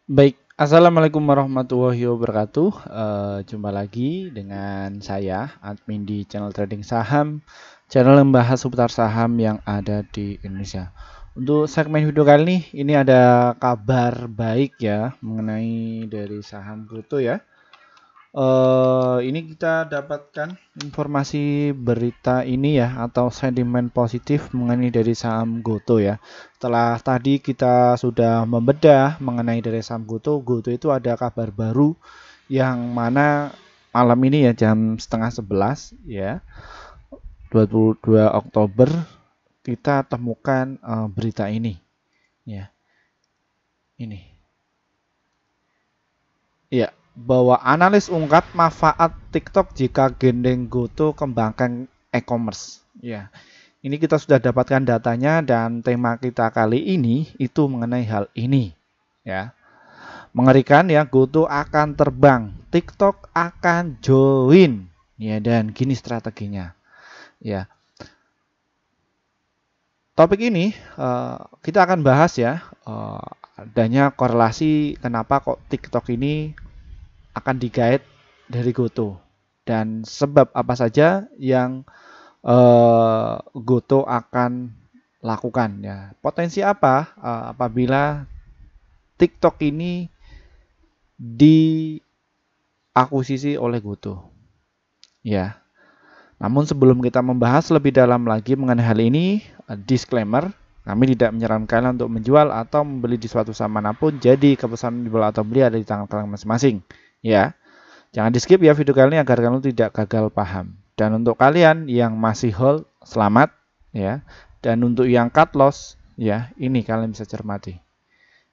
Baik, assalamualaikum warahmatullahi wabarakatuh. Jumpa lagi dengan saya, admin di channel trading saham, channel yang membahas seputar saham yang ada di Indonesia. Untuk segmen video kali ini ada kabar baik ya mengenai dari saham Goto ya. Ini kita dapatkan informasi berita ini ya atau sentimen positif mengenai dari saham Goto ya. Setelah tadi kita sudah membedah mengenai dari saham Goto, Goto itu ada kabar baru yang mana malam ini ya jam setengah 11 ya 22 Oktober kita temukan berita ini ya. Ini. Ya, bahwa analis ungkap manfaat TikTok jika gendeng Goto kembangkan e-commerce. Ya, ini kita sudah dapatkan datanya dan tema kita kali ini itu mengenai hal ini. Ya, mengerikan ya, Goto akan terbang, TikTok akan join. Ya, dan gini strateginya. Ya, topik ini kita akan bahas ya, adanya korelasi kenapa kok TikTok ini akan digait dari Goto dan sebab apa saja yang Goto akan lakukan ya. Potensi apa apabila TikTok ini diakuisisi oleh Goto ya. Namun sebelum kita membahas lebih dalam lagi mengenai hal ini, disclaimer, kami tidak menyarankan kalian untuk menjual atau membeli di suatu saham manapun. Jadi keputusan jual atau beli ada di tangan kalian masing-masing ya. Jangan di skip ya video kali ini agar kalian tidak gagal paham. Dan untuk kalian yang masih hold, selamat ya. Dan untuk yang cut loss ya, ini kalian bisa cermati.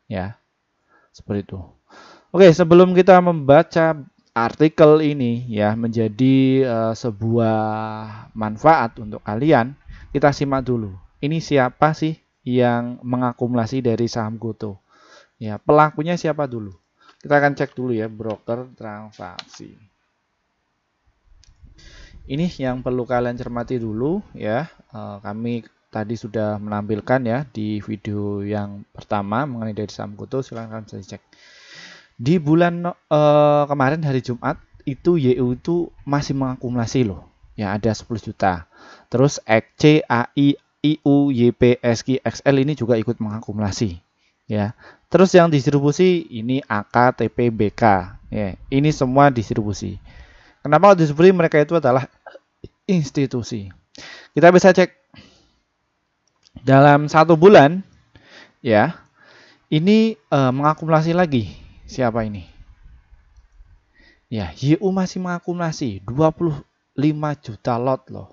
Ya, seperti itu. Oke, sebelum kita membaca artikel ini ya menjadi sebuah manfaat untuk kalian, kita simak dulu. Ini siapa sih yang mengakumulasi dari saham Goto? Ya, pelakunya siapa dulu? Kita akan cek dulu ya, broker transaksi. Ini yang perlu kalian cermati dulu ya. Kami tadi sudah menampilkan ya di video yang pertama mengenai dari saham Goto, silahkan kalian cek. Di bulan kemarin hari Jumat itu YU itu masih mengakumulasi loh. Ya ada 10 juta. Terus XC, AI, IU, YP, SQ, XL ini juga ikut mengakumulasi. Ya. Terus yang distribusi ini AK, TP, BK. Ya, ini semua distribusi. Kenapa distribusi mereka itu adalah institusi. Kita bisa cek dalam 1 bulan ya. Ini mengakumulasi lagi. Siapa ini? Ya, YU masih mengakumulasi 25 juta lot loh.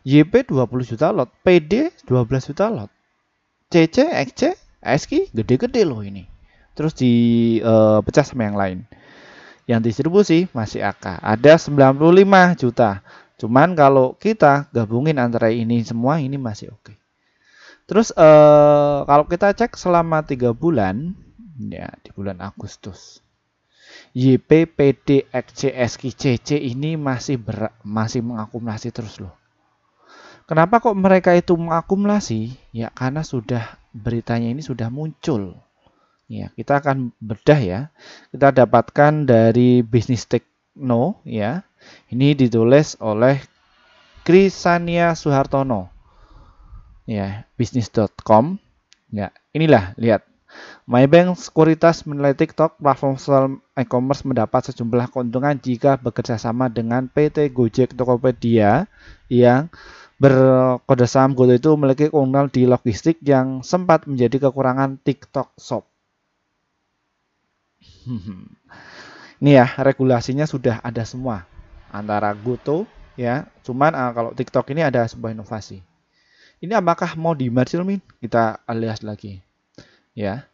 YP 20 juta lot, PD 12 juta lot. CC, XC, SQ gede-gede loh ini. Terus dipecah sama yang lain. Yang distribusi masih AK, ada 95 juta. Cuman kalau kita gabungin antara ini semua ini masih oke. Terus kalau kita cek selama 3 bulan ya di bulan Agustus YP, PD, XC, SQ, CC ini masih mengakumulasi terus loh. Kenapa kok mereka itu mengakumulasi? Ya karena sudah beritanya ini sudah muncul. Ya, kita akan bedah ya. Kita dapatkan dari Bisnis Tekno ya. Ini ditulis oleh Krisania Suhartono. Ya, bisnis.com. Ya, inilah lihat. MyBank Sekuritas menilai TikTok platform social e-commerce mendapat sejumlah keuntungan jika bekerja sama dengan PT Gojek Tokopedia yang berkode saham Goto itu memiliki keunggulan di logistik yang sempat menjadi kekurangan TikTok Shop. Ini ya regulasinya sudah ada semua antara Goto ya. Cuman kalau TikTok ini ada sebuah inovasi. Ini apakah mau di merge Min? Kita lihat lagi ya.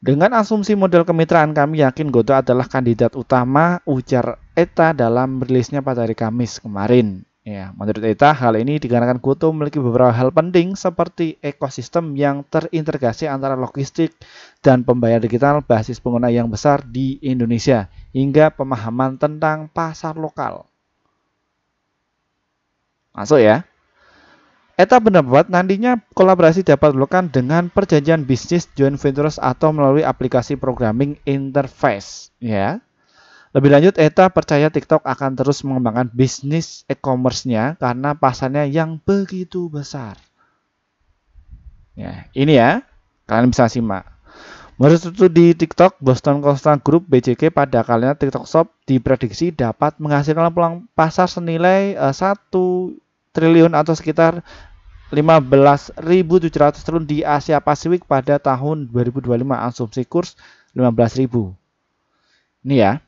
Dengan asumsi model kemitraan kami yakin Goto adalah kandidat utama, ujar Eta dalam rilisnya pada hari Kamis kemarin. Ya, menurut Eta, hal ini dikarenakan Goto memiliki beberapa hal penting seperti ekosistem yang terintegrasi antara logistik dan pembayar digital basis pengguna yang besar di Indonesia, hingga pemahaman tentang pasar lokal. Masuk ya. Eta pendapat nantinya kolaborasi dapat dilakukan dengan perjanjian bisnis joint ventures atau melalui aplikasi programming interface. Ya. Lebih lanjut, Eta percaya TikTok akan terus mengembangkan bisnis e-commerce-nya karena pasarnya yang begitu besar. Ya, ini ya, kalian bisa simak. Menurut studi TikTok, Boston Consulting Group (BCG) pada kalinya TikTok Shop diprediksi dapat menghasilkan peluang pasar senilai 1 triliun atau sekitar 15.700 triliun di Asia Pasifik pada tahun 2025, asumsi kurs 15.000. Ini ya.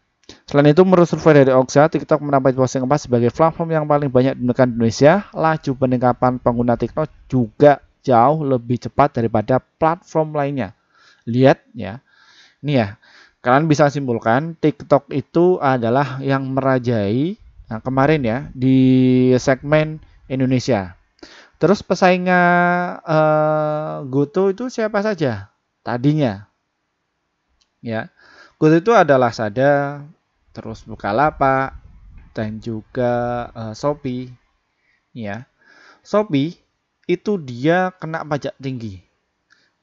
Selain itu, menurut survei dari Oxa, TikTok mendapat posisi keempat sebagai platform yang paling banyak digunakan di Indonesia. Laju peningkatan pengguna TikTok juga jauh lebih cepat daripada platform lainnya. Lihat ya, ini ya, kalian bisa simpulkan TikTok itu adalah yang merajai kemarin ya di segmen Indonesia. Terus pesaingnya GoTo itu siapa saja tadinya? Ya, GoTo itu adalah Lazada, terus Bukalapak, dan juga Shopee. Ya, Shopee itu dia kena pajak tinggi.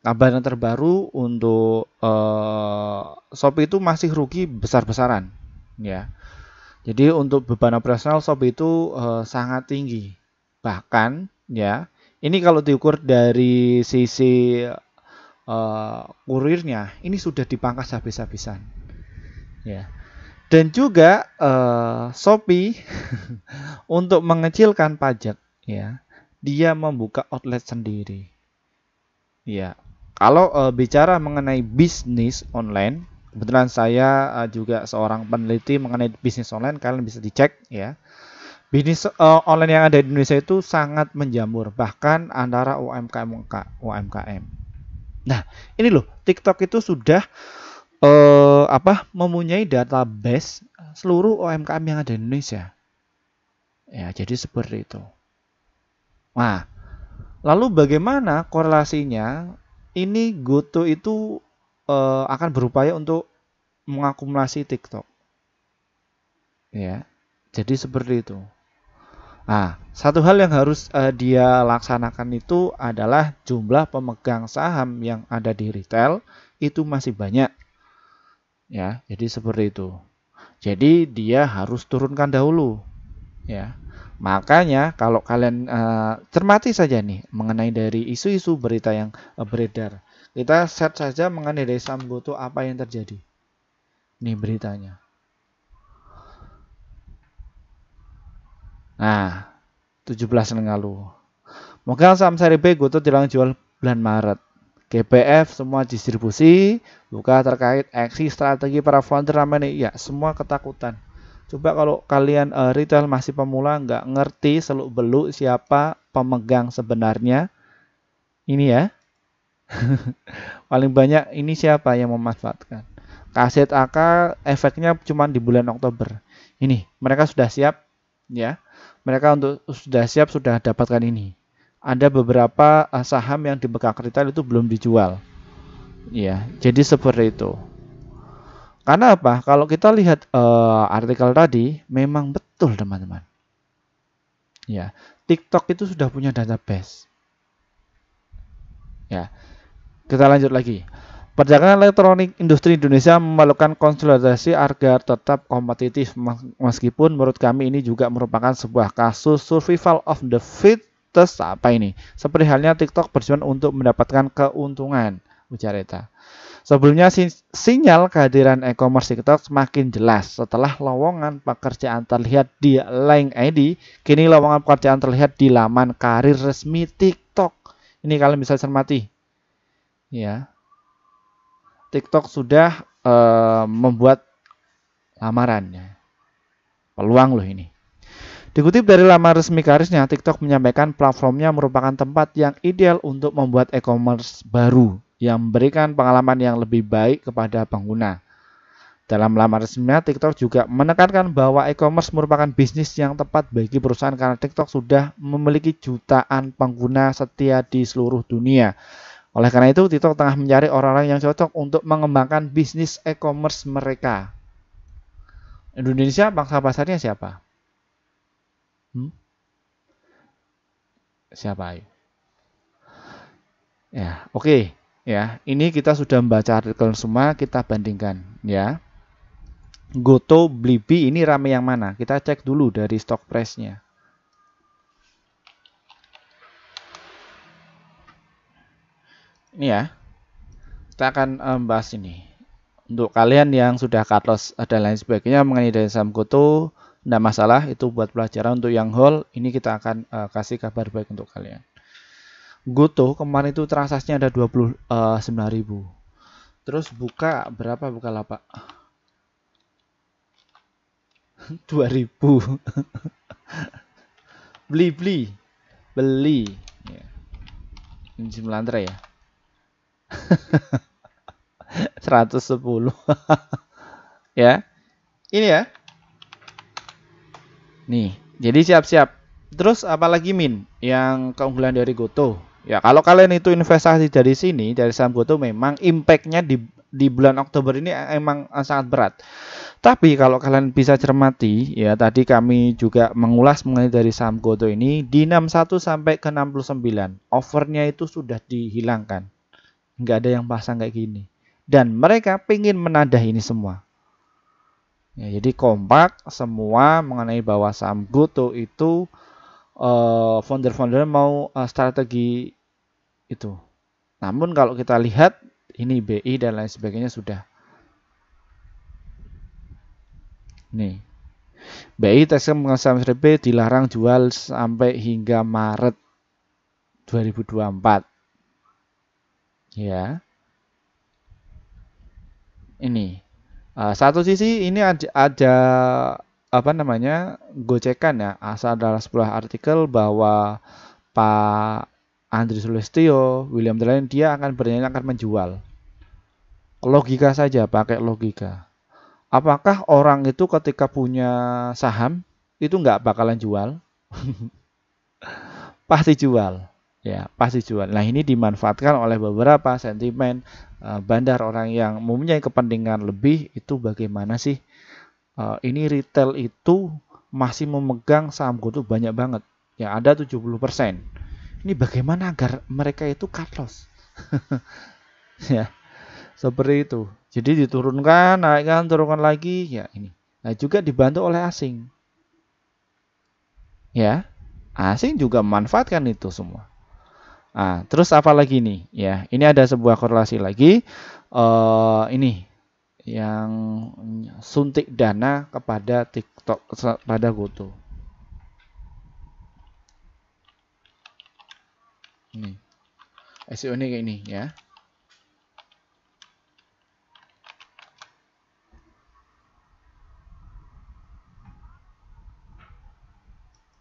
Kabar yang terbaru untuk Shopee itu masih rugi besar-besaran, ya. Jadi untuk beban operasional Shopee itu sangat tinggi. Bahkan, ya, ini kalau diukur dari sisi kurirnya, ini sudah dipangkas habis-habisan, ya. Dan juga Shopee untuk mengecilkan pajak, ya, dia membuka outlet sendiri, ya. Kalau bicara mengenai bisnis online, kebetulan saya juga seorang peneliti mengenai bisnis online, kalian bisa dicek ya. Bisnis online yang ada di Indonesia itu sangat menjamur, bahkan antara UMKM. Nah, ini loh, TikTok itu sudah mempunyai database seluruh UMKM yang ada di Indonesia. Ya, jadi seperti itu. Nah, lalu bagaimana korelasinya? Ini GoTo itu akan berupaya untuk mengakumulasi TikTok. Ya. Jadi seperti itu. Nah, satu hal yang harus dia laksanakan itu adalah jumlah pemegang saham yang ada di retail itu masih banyak. Ya, jadi seperti itu. Jadi dia harus turunkan dahulu. Ya. Makanya kalau kalian cermati saja nih mengenai dari isu-isu berita yang beredar, kita search saja mengenai dari saham GoTo apa yang terjadi. Nih beritanya. Nah, 17 yang lalu. Megang saham seri B GoTo dilarang jual bulan Maret. GPF semua distribusi, buka terkait aksi strategi para founder ramai nih. Ya, semua ketakutan. Coba kalau kalian retail masih pemula nggak ngerti seluk-beluk siapa pemegang sebenarnya, ini ya paling banyak ini siapa yang memanfaatkan. Kaset AK efeknya cuma di bulan Oktober. Ini mereka sudah siap ya, mereka sudah siap sudah dapatkan ini. Ada beberapa saham yang di bekak retail itu belum dijual, ya. Jadi seperti itu. Karena apa? Kalau kita lihat artikel tadi, memang betul teman-teman. Ya, TikTok itu sudah punya database. Ya, kita lanjut lagi. Perdagangan elektronik industri Indonesia memerlukan konsolidasi agar tetap kompetitif. Meskipun menurut kami ini juga merupakan sebuah kasus survival of the fittest. Apa ini? Seperti halnya TikTok berjuang untuk mendapatkan keuntungan, ujar Eta. Sebelumnya sinyal kehadiran e-commerce TikTok semakin jelas setelah lowongan pekerjaan terlihat di LinkedIn. Kini lowongan pekerjaan terlihat di laman karir resmi TikTok. Ini kalian bisa cermati. Ya. TikTok sudah membuat lamarannya. Peluang loh ini. Dikutip dari laman resmi karirnya, TikTok menyampaikan platformnya merupakan tempat yang ideal untuk membuat e-commerce baru yang memberikan pengalaman yang lebih baik kepada pengguna. Dalam laman resminya, TikTok juga menekankan bahwa e-commerce merupakan bisnis yang tepat bagi perusahaan karena TikTok sudah memiliki jutaan pengguna setia di seluruh dunia. Oleh karena itu, TikTok tengah mencari orang-orang yang cocok untuk mengembangkan bisnis e-commerce mereka. Indonesia, bangsa pasarnya siapa? Siapa ayo? Ya, oke. Ya, ini kita sudah membaca artikel semua, kita bandingkan ya. Goto, Blibli ini rame yang mana? Kita cek dulu dari stock price-nya. Ini ya. Kita akan bahas ini. Untuk kalian yang sudah cut loss dan lain sebagainya mengenai dari saham Goto, tidak masalah, itu buat pelajaran. Untuk yang hold, ini kita akan kasih kabar baik untuk kalian. Goto kemarin itu transaksinya ada 29.000. Terus buka berapa buka lapak? 2000. Beli. Ya. Ini Melantra ya. 110. Ya. Ini ya. Nih, jadi siap-siap. Terus apalagi Min yang keunggulan dari Goto? Ya, kalau kalian itu investasi dari sini, dari saham Goto, memang impact-nya di bulan Oktober ini emang sangat berat. Tapi kalau kalian bisa cermati, ya tadi kami juga mengulas mengenai dari saham Goto ini di 61 sampai ke 69. Overnya itu sudah dihilangkan. Nggak ada yang pasang kayak gini. Dan mereka pengen menadah ini semua. Ya, jadi kompak semua mengenai bahwa saham Goto itu founder-founder mau strategi itu. Namun kalau kita lihat ini BI dan lain sebagainya sudah. Nih. BI Texas saham SRB dilarang jual sampai hingga Maret 2024. Ya. Ini. Satu sisi ini ada apa namanya? Gocekan ya. Asal adalah sebuah artikel bahwa Pak Andri Sulistyo, William Delain, dia akan bernyanyi akan menjual. Logika saja, pakai logika. Apakah orang itu ketika punya saham itu nggak bakalan jual? Pasti jual. Ya, pasti jual. Nah, ini dimanfaatkan oleh beberapa sentimen bandar orang yang mempunyai kepentingan lebih. Itu bagaimana sih? Ini retail itu masih memegang saham Goto banyak banget. Ya, ada 70%. Ini bagaimana agar mereka itu cut loss? Ya, seperti itu. Jadi diturunkan, naikkan, turunkan lagi, ya ini. Nah, juga dibantu oleh asing. Ya, asing juga memanfaatkan itu semua. Nah, terus apa lagi nih? Ya, ini ada sebuah korelasi lagi. Ini yang suntik dana kepada TikTok, pada Goto. Ini SEO ini kayak ini ya.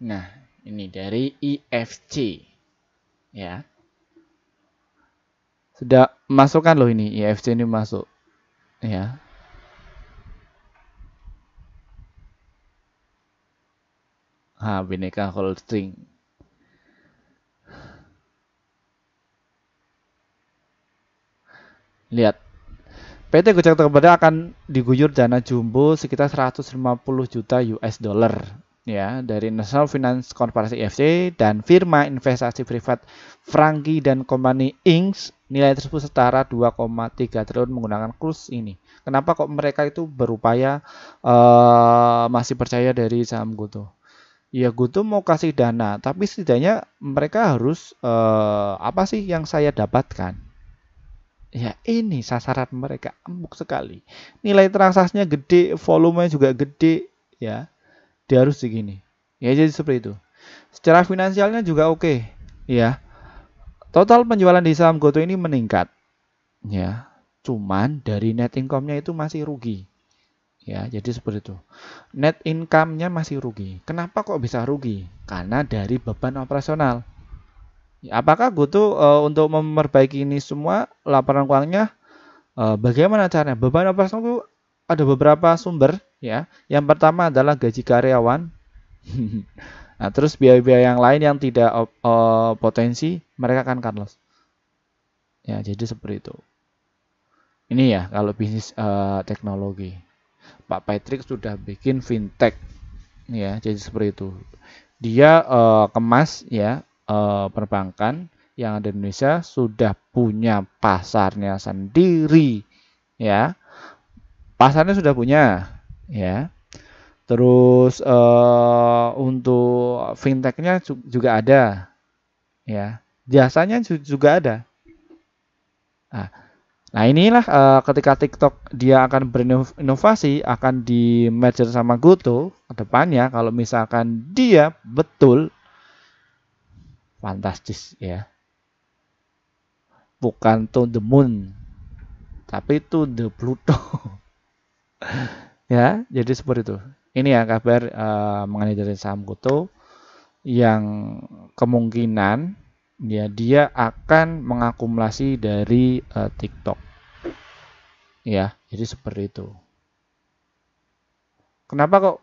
Nah, ini dari IFC ya. Sudah masukkan loh ini IFC ini masuk ya. Bineka Holding. Lihat. PT Gojek Tokopedia akan diguyur dana jumbo sekitar 150 juta US dollar ya dari National Finance Corporation IFC dan firma investasi privat Frankie dan Company Inc. Nilai tersebut setara 2,3 triliun menggunakan kurs ini. Kenapa kok mereka itu berupaya masih percaya dari saham Goto? Ya Goto mau kasih dana, tapi setidaknya mereka harus apa sih yang saya dapatkan? Ya ini sasaran mereka empuk sekali. Nilai transaksinya gede, volumenya juga gede, ya. Dia harus segini. Ya jadi seperti itu. Secara finansialnya juga oke, ya. Total penjualan di saham Goto ini meningkat, ya. Cuman dari net income-nya itu masih rugi. Ya, jadi seperti itu. Net income-nya masih rugi. Kenapa kok bisa rugi? Karena dari beban operasional. Apakah Goto untuk memperbaiki ini semua laporan keuangannya bagaimana caranya? Beban operasional itu ada beberapa sumber ya. Yang pertama adalah gaji karyawan. Nah, terus biaya-biaya yang lain yang tidak potensi mereka akan cut loss. Ya, jadi seperti itu. Ini ya kalau bisnis teknologi. Pak Patrick sudah bikin fintech ya, jadi seperti itu. Dia kemas ya perbankan yang ada di Indonesia sudah punya pasarnya sendiri, ya. Pasarnya sudah punya, ya. Terus untuk fintechnya juga ada, ya. Jasanya juga ada. Nah inilah ketika TikTok dia akan berinovasi, akan di merger sama GoTo ke depannya, kalau misalkan dia betul, fantastis ya. Bukan to the moon, tapi to the Pluto. Ya, jadi seperti itu. Ini ya kabar mengenai dari saham GoTo yang kemungkinan ya dia akan mengakumulasi dari TikTok. Ya, jadi seperti itu. Kenapa kok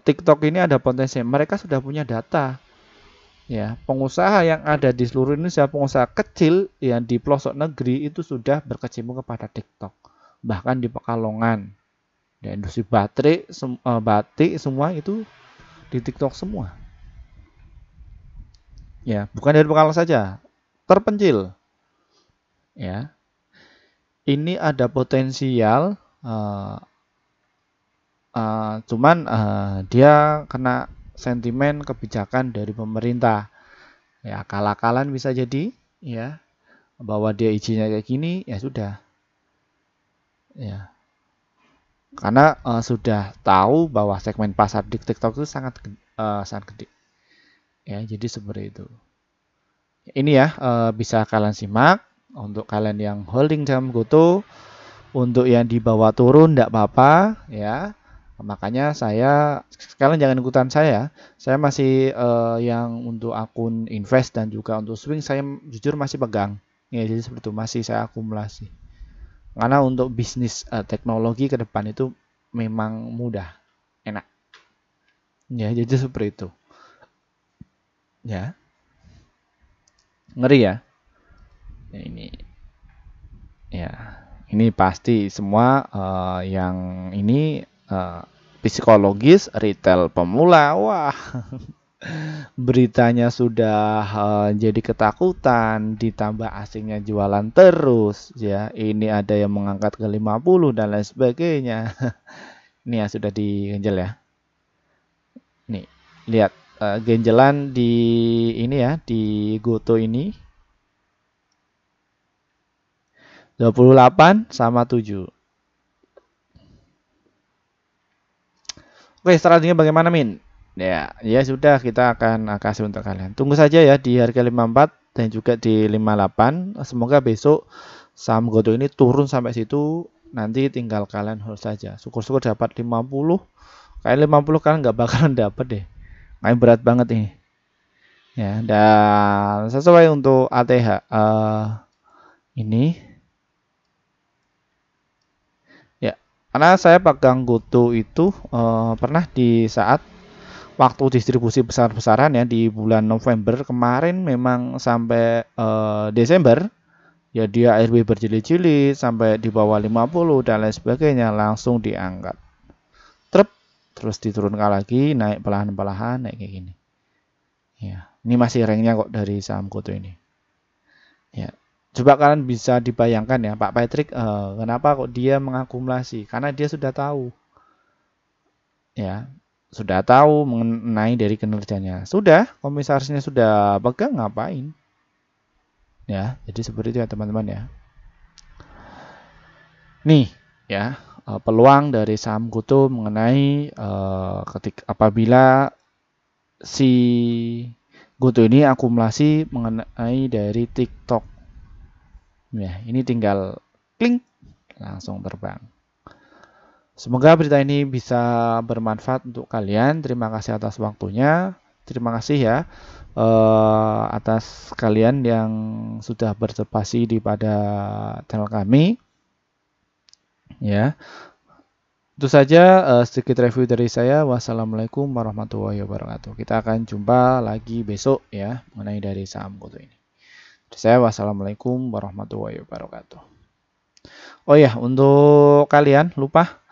TikTok ini ada potensi? Mereka sudah punya data. Ya, pengusaha yang ada di seluruh Indonesia, pengusaha kecil yang di pelosok negeri itu sudah berkecimpung kepada TikTok. Bahkan di Pekalongan, di industri baterai, batik semua itu di TikTok semua. Ya, bukan dari Pekalongan saja, terpencil. Ya, ini ada potensial, cuman dia kena sentimen kebijakan dari pemerintah. Ya, akal-akalan bisa jadi, ya, bahwa dia izinnya kayak gini, ya sudah. Ya. Karena sudah tahu bahwa segmen pasar di TikTok itu sangat gede. Ya, jadi seperti itu. Ini ya bisa kalian simak untuk kalian yang holding saham GoTo. Untuk yang dibawa turun tidak apa-apa, ya. Makanya kalian jangan ikutan saya. Saya masih yang untuk akun invest dan juga untuk swing saya jujur masih pegang. Ya, jadi seperti itu masih saya akumulasi. Karena untuk bisnis teknologi ke depan itu memang mudah, enak. Ya, jadi seperti itu. Ya. Ngeri ya. Ya ini. Ya. Ini pasti semua yang ini psikologis retail pemula. Wah. Beritanya sudah jadi ketakutan, ditambah asingnya jualan terus ya. Ini ada yang mengangkat ke 50 dan lain sebagainya. Ini ya sudah digenjel ya. Nih, lihat genjelan di ini ya, di GoTo ini 28 sama 7. Oke, strateginya bagaimana, Min? Ya sudah kita akan kasih untuk kalian. Tunggu saja ya di harga 54 dan juga di 58. Semoga besok saham GoTo ini turun sampai situ. Nanti tinggal kalian hold saja. Syukur-syukur dapat 50. Kayak 50 kalian nggak bakalan dapat deh. Kayak berat banget ini. Ya, dan sesuai untuk ATH ini. Ya, karena saya pegang GoTo itu pernah di saat waktu distribusi besar-besaran ya di bulan November kemarin memang sampai Desember ya dia ARB berjilid-jilid sampai di bawah 50 dan lain sebagainya langsung diangkat. Terus diturunkan lagi naik perlahan-perlahan naik kayak gini. Ya, ini masih ranknya kok dari saham GoTo ini. Ya. Coba kalian bisa dibayangkan ya Pak Patrick kenapa kok dia mengakumulasi? Karena dia sudah tahu. Ya, sudah tahu mengenai dari kinerjanya. Sudah, komisarisnya sudah pegang ngapain? Ya, jadi seperti itu ya teman-teman ya. Nih, ya, peluang dari saham GoTo mengenai apabila si GoTo ini akumulasi mengenai dari TikTok. Ya, ini tinggal klik langsung terbang. Semoga berita ini bisa bermanfaat untuk kalian. Terima kasih atas waktunya. Terima kasih ya atas kalian yang sudah berpartisipasi di pada channel kami. Ya, itu saja sedikit review dari saya. Wassalamualaikum warahmatullahi wabarakatuh. Kita akan jumpa lagi besok ya mengenai dari saham GoTo ini. Dari saya wassalamualaikum warahmatullahi wabarakatuh. Oh ya, untuk kalian lupa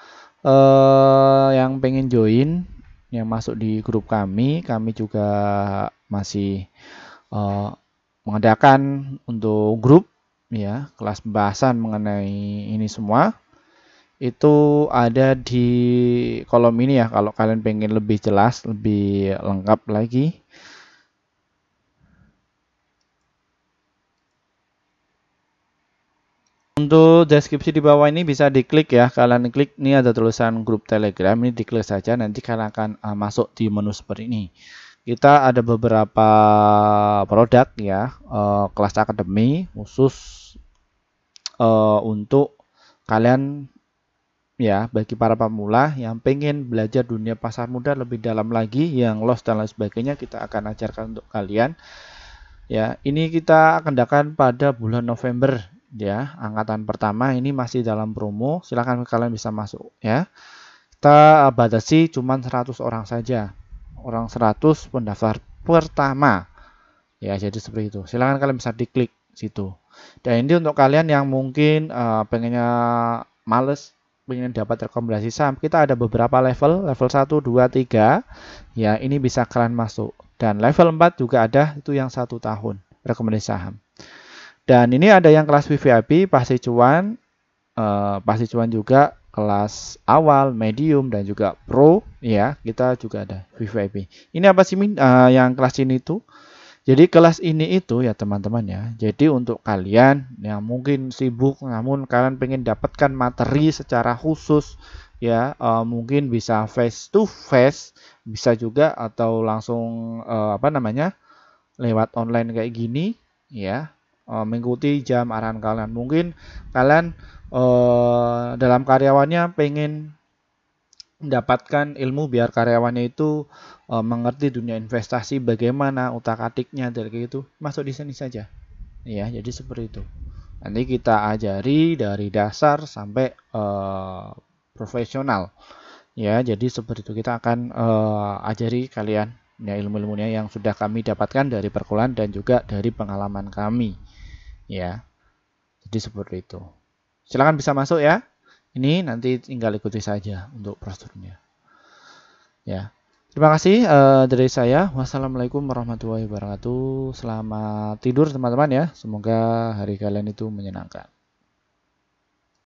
yang pengen join yang masuk di grup kami juga masih mengadakan untuk grup ya, kelas pembahasan mengenai ini semua. Itu ada di kolom ini ya, kalau kalian pengen lebih jelas, lebih lengkap lagi. Untuk deskripsi di bawah ini bisa diklik ya, kalian klik, ini ada tulisan grup Telegram, ini diklik saja, nanti kalian akan masuk di menu seperti ini. Kita ada beberapa produk ya, kelas akademi khusus untuk kalian ya, bagi para pemula yang pengen belajar dunia pasar modal lebih dalam lagi, yang loss dan lain sebagainya, kita akan ajarkan untuk kalian. Ya, ini kita agendakan pada bulan November ya, angkatan pertama ini masih dalam promo, silahkan kalian bisa masuk ya. Kita batasi cuma 100 orang saja, orang 100 pendaftar pertama ya, jadi seperti itu. Silahkan kalian bisa diklik situ. Dan ini untuk kalian yang mungkin pengennya males, pengen dapat rekomendasi saham, kita ada beberapa level 1, 2, 3 ya, ini bisa kalian masuk. Dan level 4 juga ada, itu yang 1 tahun rekomendasi saham. Dan ini ada yang kelas VIP, pasti cuan juga kelas awal, medium, dan juga pro ya, kita juga ada VIP. Ini apa sih yang kelas ini tuh? Jadi kelas ini itu ya teman-teman ya, jadi untuk kalian yang mungkin sibuk namun kalian pengen dapatkan materi secara khusus ya, mungkin bisa face to face, bisa juga atau langsung lewat online kayak gini ya, mengikuti jam arahan kalian. Mungkin kalian dalam karyawannya pengen mendapatkan ilmu biar karyawannya itu mengerti dunia investasi, bagaimana utak-atiknya dari itu, masuk di sini saja ya. Jadi seperti itu, nanti kita ajari dari dasar sampai profesional ya. Jadi seperti itu, kita akan ajari kalian ya, ilmu-ilmunya yang sudah kami dapatkan dari perkuliahan dan juga dari pengalaman kami ya. Jadi seperti itu, silakan bisa masuk ya. Ini nanti tinggal ikuti saja untuk prosedurnya ya. Terima kasih dari saya. Wassalamualaikum warahmatullahi wabarakatuh. Selamat tidur teman-teman ya. Semoga hari kalian itu menyenangkan.